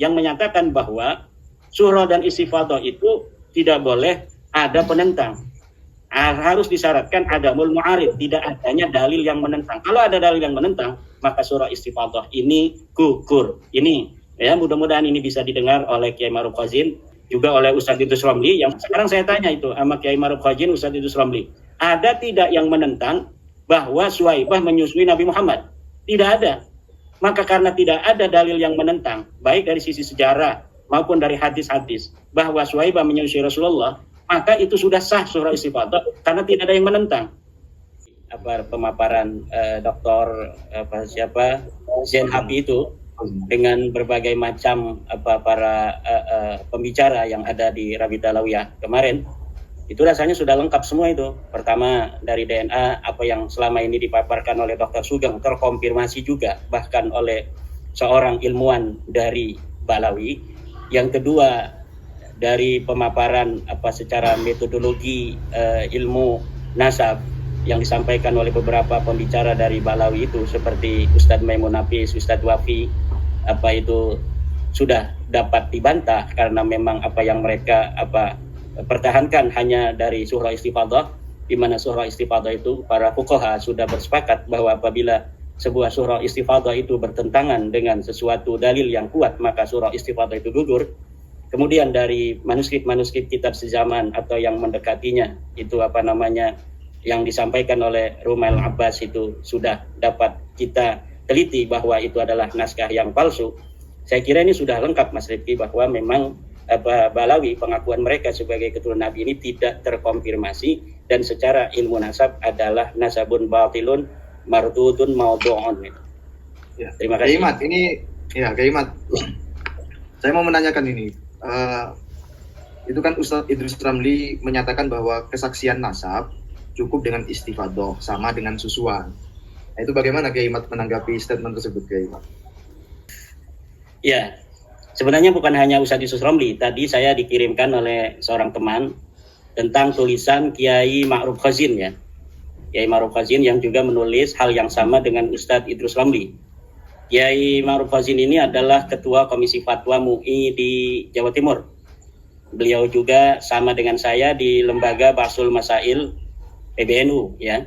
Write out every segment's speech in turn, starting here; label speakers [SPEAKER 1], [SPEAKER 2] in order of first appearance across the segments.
[SPEAKER 1] yang menyatakan bahwa surah dan istifadah itu tidak boleh ada penentang. Harus disyaratkan adamul mu'arid, tidak adanya dalil yang menentang. Kalau ada dalil yang menentang, maka surah istifadah ini gugur. Ini ya, mudah-mudahan ini bisa didengar oleh Kiai Ma'ruf Khazin, juga oleh Ustadz Idrus Ramli. Yang sekarang saya tanya itu sama Kiai Ma'ruf Khazin, Ustadz Idrus Ramli, ada tidak yang menentang bahwa Suwaibah menyusui Nabi Muhammad? Tidak ada. Maka karena tidak ada dalil yang menentang, baik dari sisi sejarah maupun dari hadis-hadis, bahwa Suwaibah menyusui Rasulullah, maka itu sudah sah surah istifadah karena tidak ada yang menentang. Pemaparan Dr. Zain Habib itu dengan berbagai macam para pembicara yang ada di Rabita Alawiyah kemarin, itu rasanya sudah lengkap semua itu. Pertama dari DNA, apa yang selama ini dipaparkan oleh Dr. Sugeng terkonfirmasi juga bahkan oleh seorang ilmuwan dari Balawi. Yang kedua dari pemaparan secara metodologi ilmu nasab yang disampaikan oleh beberapa pembicara dari Balawi itu, seperti Ustadz Maimun Nafis, Ustadz Wafi, itu sudah dapat dibantah karena memang apa yang mereka pertahankan hanya dari surah istifadah, di mana surah istifadah itu para fuqaha sudah bersepakat bahwa apabila sebuah surah istifadah itu bertentangan dengan sesuatu dalil yang kuat, maka surah istifadah itu gugur. Kemudian dari manuskrip kitab sezaman atau yang mendekatinya itu yang disampaikan oleh Rumail Abbas itu sudah dapat kita teliti bahwa itu adalah naskah yang palsu. Saya kira ini sudah lengkap Mas Rifki, bahwa memang Balawi pengakuan mereka sebagai keturunan Nabi ini tidak terkonfirmasi dan secara ilmu nasab adalah nasabun batilun mardudun maudhu'un.
[SPEAKER 2] Ya.
[SPEAKER 1] Terima kasih.
[SPEAKER 2] Kaimat. Saya mau menanyakan ini. Itu kan Ustadz Idrus Ramli menyatakan bahwa kesaksian nasab cukup dengan istifadah sama dengan susuan. Nah, itu bagaimana Kaimat menanggapi statement tersebut, Kaimat?
[SPEAKER 1] Ya, sebenarnya bukan hanya Ustadz Idrus Ramli. Tadi saya dikirimkan oleh seorang teman tentang tulisan Kiai Ma'ruf Khazin ya. Kiai Ma'ruf Khazin yang juga menulis hal yang sama dengan Ustadz Idrus Ramli. Kiai Ma'ruf Khazin ini adalah Ketua Komisi Fatwa MUI di Jawa Timur. Beliau juga sama dengan saya di Lembaga Bahsul Masail PBNU ya.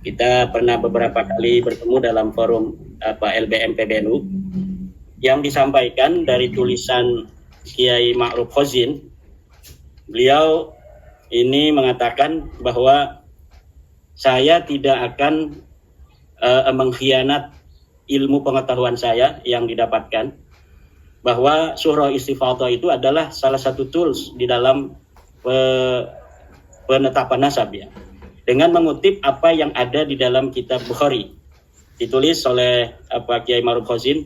[SPEAKER 1] Kita pernah beberapa kali bertemu dalam forum LBM PBNU. Yang disampaikan dari tulisan Kiai Ma'ruf Khazin, beliau ini mengatakan bahwa saya tidak akan mengkhianat ilmu pengetahuan saya yang didapatkan, bahwa surah istifadah itu adalah salah satu tools di dalam penetapan nasab ya, dengan mengutip apa yang ada di dalam kitab Bukhari, ditulis oleh Kiai Ma'ruf Khazin,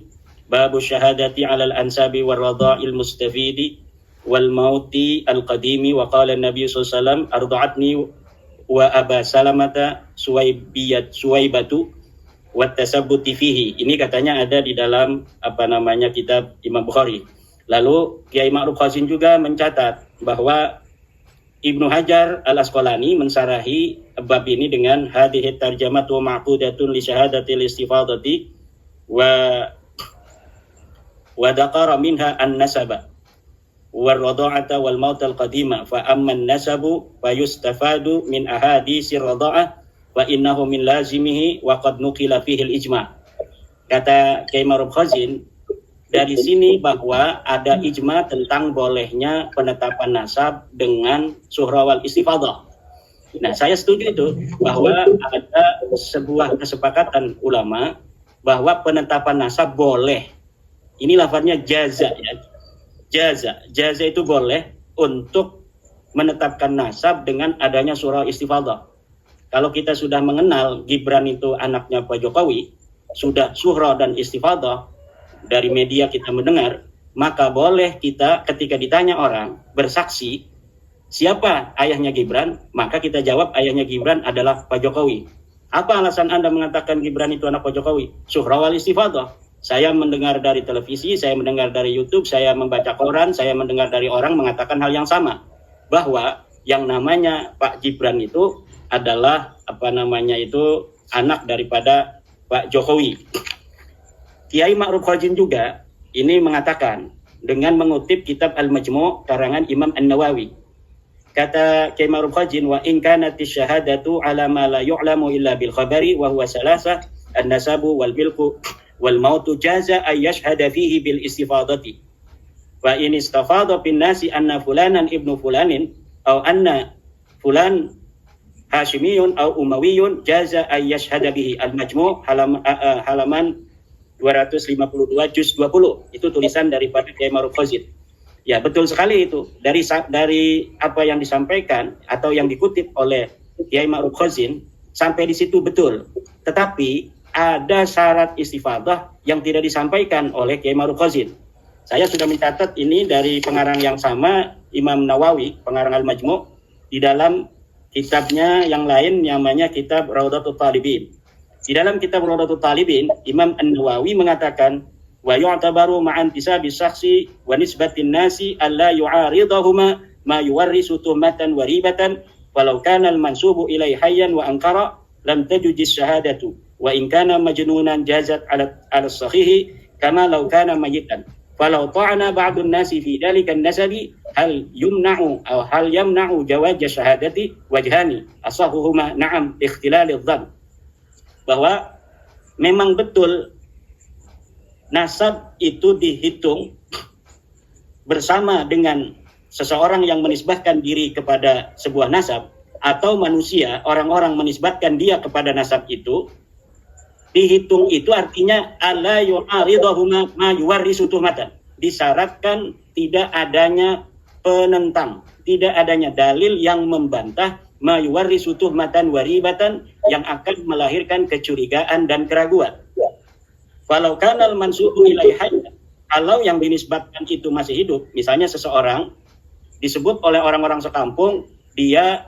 [SPEAKER 1] babu syahadati alal ansabi wal radha'il mustafidi wal mauti al qadimi wa qala Nabi sallallahu alaihi wasallam arda'atni wa aba salamata suwaibatu wattasabbuti fihi. Ini katanya ada di dalam kitab Imam Bukhari. Lalu Kiai Ma'ruf Khazin juga mencatat bahwa Ibnu Hajar Al-Asqalani mensarahi bab ini dengan hadhihi tarjamatu ma'qudatun li syahadatil istifadati wa dzakara minha an-nasaba wal radha'ata wal maut al-qadima fa amma an-nasabu fa yustafadu min ahaditsir radha'ah wa innahu min lazimihi wa qad nuqila fihi al-ijma'. Kata Kiai Ma'ruf Khazin, dari sini bahwa ada ijma tentang bolehnya penetapan nasab dengan surah wal istifadah. Nah, saya setuju itu, bahwa ada sebuah kesepakatan ulama bahwa penetapan nasab boleh. Ini lafaznya jaza ya. Jaza itu boleh untuk menetapkan nasab dengan adanya surah istifadah. Kalau kita sudah mengenal Gibran itu anaknya Pak Jokowi, sudah surah dan istifadah, dari media kita mendengar, maka boleh kita ketika ditanya orang bersaksi siapa ayahnya Gibran, maka kita jawab ayahnya Gibran adalah Pak Jokowi. Apa alasan Anda mengatakan Gibran itu anak Pak Jokowi? Surah wal istifadah. Saya mendengar dari televisi, saya mendengar dari YouTube, saya membaca koran, saya mendengar dari orang mengatakan hal yang sama, bahwa yang namanya Pak Gibran itu adalah anak daripada Pak Jokowi. Kiai Ma'ruf Khazin juga ini mengatakan dengan mengutip kitab Al-Majmu' karangan Imam An-Nawawi. Kata Kiai Ma'ruf Khazin, wa in kanati syahadatu ala ma la yu'lamu illa bil khabari wa huwa salasa an-nasabu wal bilqu wal mautu jaza ay yashhada fihi bil istifadati. Wa in istafada bin nasi anna fulanan ibnu fulanin aw anna fulan Hashimiyun aw Umayyun jaza ay yashhada bihi. Al-Majmu' halaman 252 juz 20. Itu tulisan daripada Kiai Ma'ruf Khazin. Ya, betul sekali itu. Dari apa yang disampaikan atau yang dikutip oleh Kiai Ma'ruf Khazin sampai di situ betul. Tetapi ada syarat istifadah yang tidak disampaikan oleh Kiai Ma'ruf Khazin. Saya sudah mencatat ini dari pengarang yang sama, Imam Nawawi, pengarang Al-Majmu', di dalam kitabnya yang lain namanya kitab Rawdatul Talibin. Di dalam kitab Rawdatul Talibin, Imam An-Nawawi mengatakan, wa yu'tabaru ma'an tisabi syakhsi wa nisbatin nasi alla yu'aridahuma ma yuwarrisu tuhmatan wa ribatan walau kana al-mansubu ilai hayyan wa ankara lam tajujis syahadatu wa in kana majnunan jazat ala sahihi kama law kana mayitan walau ta'ana ba'dun nasi fi dalika an-nasabi hal yumna'u aw hal yamna'u jawaz syahadati wajhani asahuhuma na'am ikhtilalidh dhann. Bahwa memang betul nasab itu dihitung bersama dengan seseorang yang menisbahkan diri kepada sebuah nasab atau manusia, orang-orang menisbahkan dia kepada nasab itu, dihitung itu artinya alla yu'aridahuma ma yuwarrisu tuhmatan. Disyaratkan tidak adanya penentang, tidak adanya dalil yang membantah ma yuwarrisu tuhmatan wa ribatan yang akan melahirkan kecurigaan dan keraguan. Walau kanal mansubu ilai hayy, kalau yang dinisbatkan itu masih hidup, misalnya seseorang disebut oleh orang-orang sekampung dia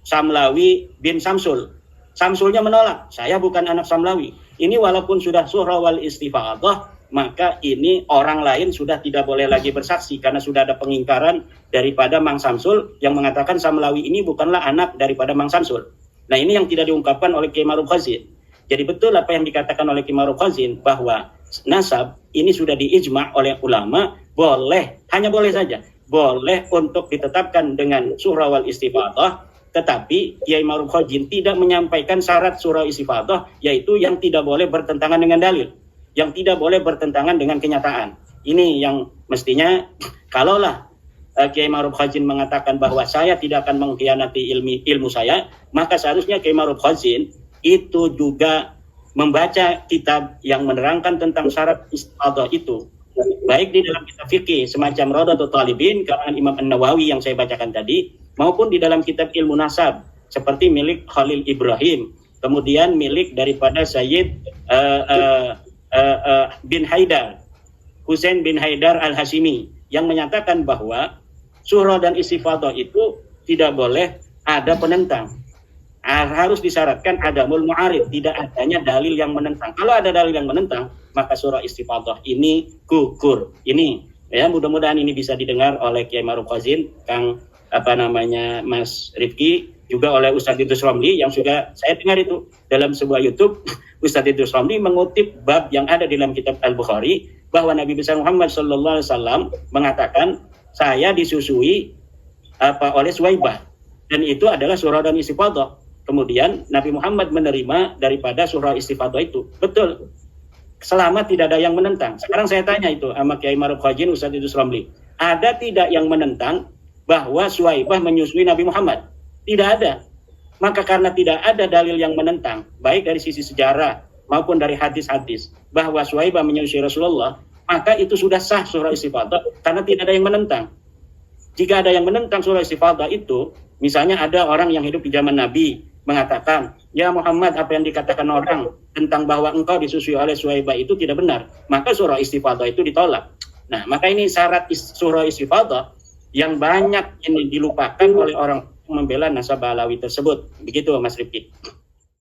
[SPEAKER 1] Samlawi bin Samsul. Samsulnya menolak, saya bukan anak Samlawi. Ini walaupun sudah surah wal istifadah, maka ini orang lain sudah tidak boleh lagi bersaksi karena sudah ada pengingkaran daripada Mang Samsul yang mengatakan Samlawi ini bukanlah anak daripada Mang Samsul. Nah, ini yang tidak diungkapkan oleh Kiai Ma'ruf Khazin. Jadi betul apa yang dikatakan oleh Kiai Ma'ruf Khazin bahwa nasab ini sudah diijma' oleh ulama, boleh, hanya boleh saja, boleh untuk ditetapkan dengan surah wal istifadah, tetapi Kiai Ma'ruf Khazin tidak menyampaikan syarat surah istifadah, yaitu yang tidak boleh bertentangan dengan dalil, yang tidak boleh bertentangan dengan kenyataan. Ini yang mestinya, kalaulah Kiai Ma'ruf Khazin mengatakan bahwa saya tidak akan mengkhianati ilmu saya, maka seharusnya Kiai Ma'ruf Khazin itu juga membaca kitab yang menerangkan tentang syarat istifadah itu, baik di dalam kitab fikih semacam Rawdatul Talibin karangan Imam An-Nawawi yang saya bacakan tadi, maupun di dalam kitab ilmu nasab seperti milik Khalil Ibrahim, kemudian milik daripada Sayyid bin Haidar, Husain bin Haidar Al-Hashimi, yang menyatakan bahwa surah dan istifadah itu tidak boleh ada penentang. Harus disyaratkan adamul mu'arid, tidak adanya dalil yang menentang. Kalau ada dalil yang menentang, maka surah istifadah ini gugur. Ini ya, mudah-mudahan ini bisa didengar oleh Kiai Ma'ruf Khazin, Kang Mas Rifki, juga oleh Ustadz Idrus Romli yang sudah saya dengar itu dalam sebuah YouTube. Ustadz Idrus Romli mengutip bab yang ada dalam kitab Al-Bukhari bahwa Nabi besar Muhammad SAW mengatakan saya disusui oleh Suwaibah, dan itu adalah surah dan istifadah. Kemudian Nabi Muhammad menerima daripada surah istifadah itu. Betul. Selama tidak ada yang menentang. Sekarang saya tanya itu sama Kiai Ma'ruf Khazin, Ustadz Idrus Romli, ada tidak yang menentang bahwa Suwaibah menyusui Nabi Muhammad? Tidak ada. Maka karena tidak ada dalil yang menentang, baik dari sisi sejarah maupun dari hadis-hadis, bahwa Suwaibah menyusui Rasulullah, maka itu sudah sah surah istifadah karena tidak ada yang menentang. Jika ada yang menentang surah istifadah itu, misalnya ada orang yang hidup di zaman Nabi mengatakan, ya Muhammad, apa yang dikatakan orang tentang bahwa engkau disusui oleh Suwaibah itu tidak benar, maka surah istifadah itu ditolak. Nah, maka ini syarat surah istifadah yang banyak ini dilupakan oleh orang membela nasab Alawi tersebut. Begitu Mas Rifki.